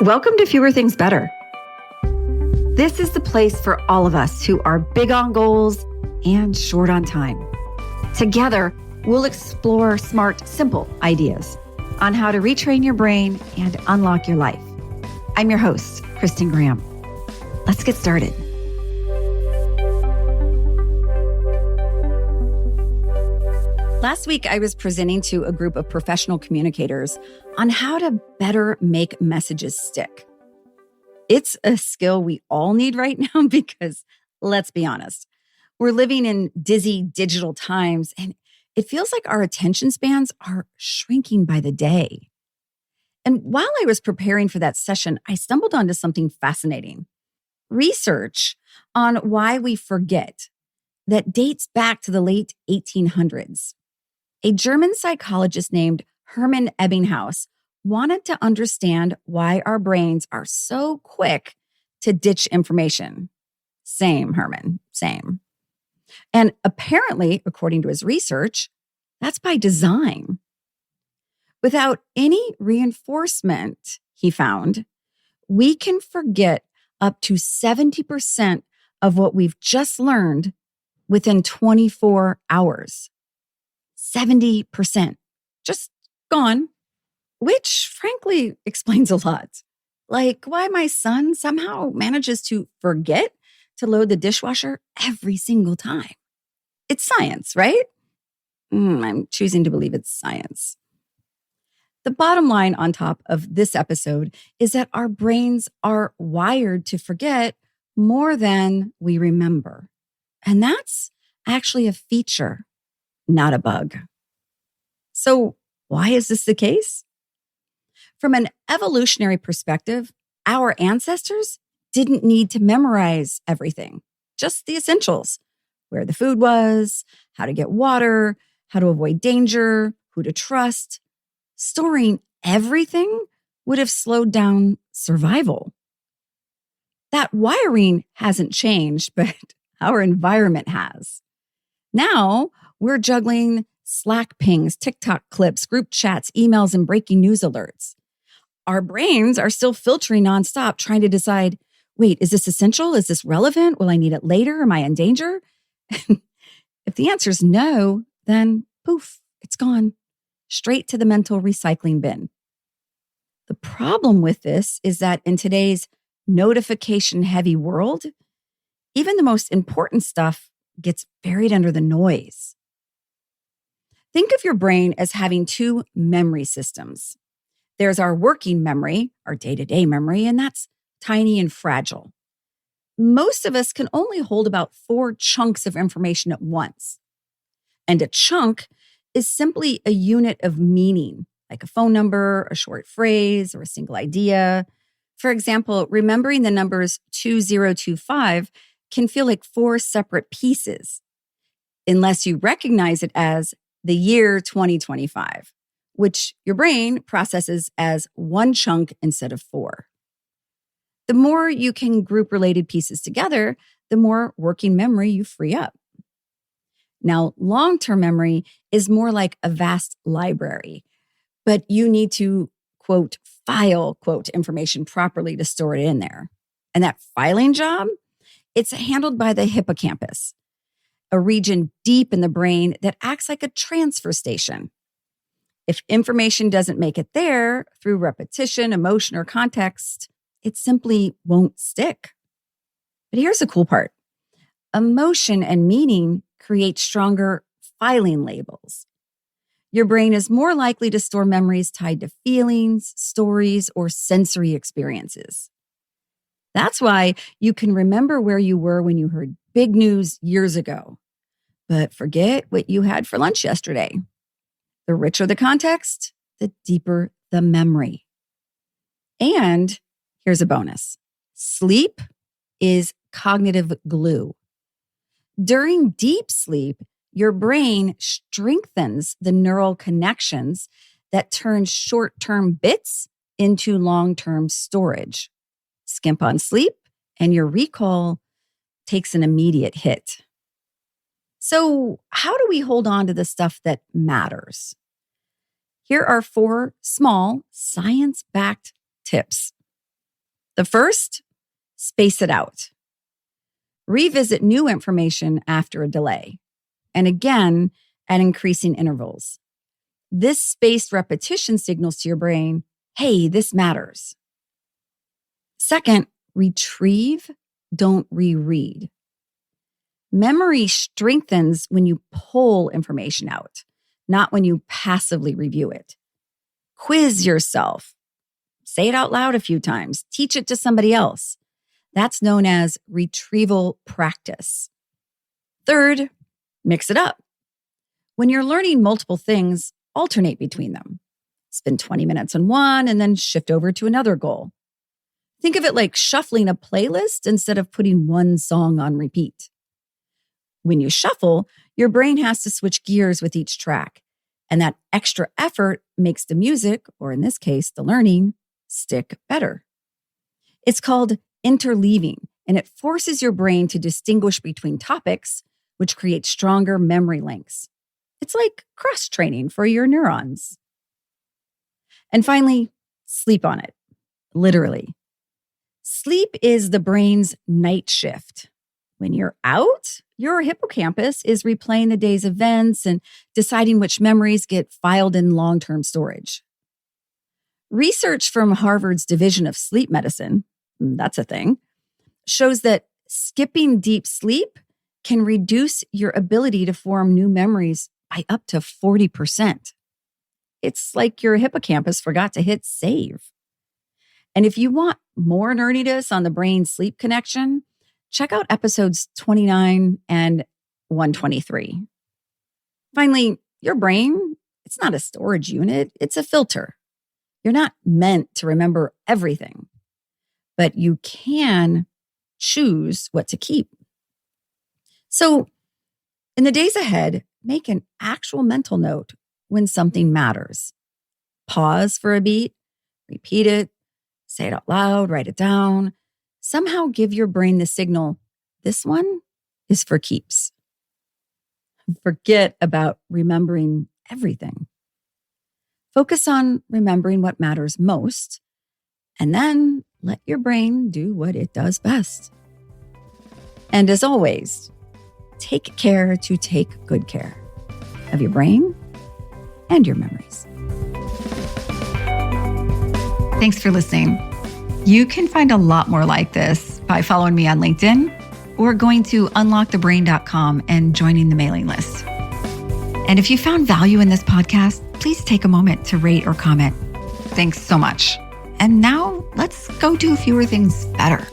Welcome to Fewer Things Better. This is the place for all of us who are big on goals and short on time. Together, we'll explore smart, simple ideas on how to retrain your brain and unlock your life. I'm your host, Kristin Graham. Let's get started. Last week, I was presenting to a group of professional communicators on how to better make messages stick. It's a skill we all need right now because, let's be honest, we're living in dizzy digital times and it feels like our attention spans are shrinking by the day. And while I was preparing for that session, I stumbled onto something fascinating. Research on why we forget that dates back to the late 1800s. A German psychologist named Hermann Ebbinghaus wanted to understand why our brains are so quick to ditch information. Same, Herman, same. And apparently, according to his research, that's by design. Without any reinforcement, he found, we can forget up to 70% of what we've just learned within 24 hours. 70%. Just gone. Which, frankly, explains a lot. Like why my son somehow manages to forget to load the dishwasher every single time. It's science, right? I'm choosing to believe it's science. The bottom line on top of this episode is that our brains are wired to forget more than we remember. And that's actually a feature, not a bug. So why is this the case? From an evolutionary perspective, our ancestors didn't need to memorize everything, just the essentials: where the food was, how to get water, how to avoid danger, who to trust. Storing everything would have slowed down survival. That wiring hasn't changed, but our environment has. Now we're juggling Slack pings, TikTok clips, group chats, emails, and breaking news alerts. Our brains are still filtering nonstop, trying to decide, wait, is this essential? Is this relevant? Will I need it later? Am I in danger? If the answer is no, then poof, it's gone. Straight to the mental recycling bin. The problem with this is that in today's notification-heavy world, even the most important stuff gets buried under the noise. Think of your brain as having two memory systems. There's our working memory, our day-to-day memory, and that's tiny and fragile. Most of us can only hold about 4 chunks of information at once. And a chunk is simply a unit of meaning, like a phone number, a short phrase, or a single idea. For example, remembering the numbers 2025 can feel like 4 separate pieces, unless you recognize it as the year 2025, which your brain processes as 1 chunk instead of 4. The more you can group related pieces together, the more working memory you free up. Now, long-term memory is more like a vast library, but you need to, quote, file, quote, information properly to store it in there. And that filing job, it's handled by the hippocampus, a region deep in the brain that acts like a transfer station. If information doesn't make it there through repetition, emotion, or context, it simply won't stick. But here's the cool part. Emotion and meaning create stronger filing labels. Your brain is more likely to store memories tied to feelings, stories, or sensory experiences. That's why you can remember where you were when you heard big news years ago, but forget what you had for lunch yesterday. The richer the context, the deeper the memory. And here's a bonus. Sleep is cognitive glue. During deep sleep, your brain strengthens the neural connections that turn short-term bits into long-term storage. Skimp on sleep, and your recall takes an immediate hit. So, how do we hold on to the stuff that matters? Here are 4 small, science-backed tips. The first, space it out. Revisit new information after a delay, and again at increasing intervals. This spaced repetition signals to your brain, hey, this matters. Second, retrieve, don't reread. Memory strengthens when you pull information out, not when you passively review it. Quiz yourself. Say it out loud a few times. Teach it to somebody else. That's known as retrieval practice. Third, mix it up. When you're learning multiple things, alternate between them. Spend 20 minutes on one and then shift over to another goal. Think of it like shuffling a playlist instead of putting one song on repeat. When you shuffle, your brain has to switch gears with each track, and that extra effort makes the music, or in this case, the learning, stick better. It's called interleaving, and it forces your brain to distinguish between topics, which creates stronger memory links. It's like cross-training for your neurons. And finally, sleep on it, literally. Sleep is the brain's night shift. When you're out, your hippocampus is replaying the day's events and deciding which memories get filed in long-term storage. Research from Harvard's Division of Sleep Medicine, that's a thing, shows that skipping deep sleep can reduce your ability to form new memories by up to 40%. It's like your hippocampus forgot to hit save. And if you want more nerdiness on the brain-sleep connection, check out episodes 29 and 123. Finally, your brain, it's not a storage unit, it's a filter. You're not meant to remember everything, but you can choose what to keep. So, in the days ahead, make an actual mental note when something matters. Pause for a beat, repeat it, say it out loud, write it down. Somehow give your brain the signal, this one is for keeps. Forget about remembering everything. Focus on remembering what matters most, and then let your brain do what it does best. And as always, take care to take good care of your brain and your memories. Thanks for listening. You can find a lot more like this by following me on LinkedIn or going to unlockthebrain.com and joining the mailing list. And if you found value in this podcast, please take a moment to rate or comment. Thanks so much. And now let's go do fewer things better.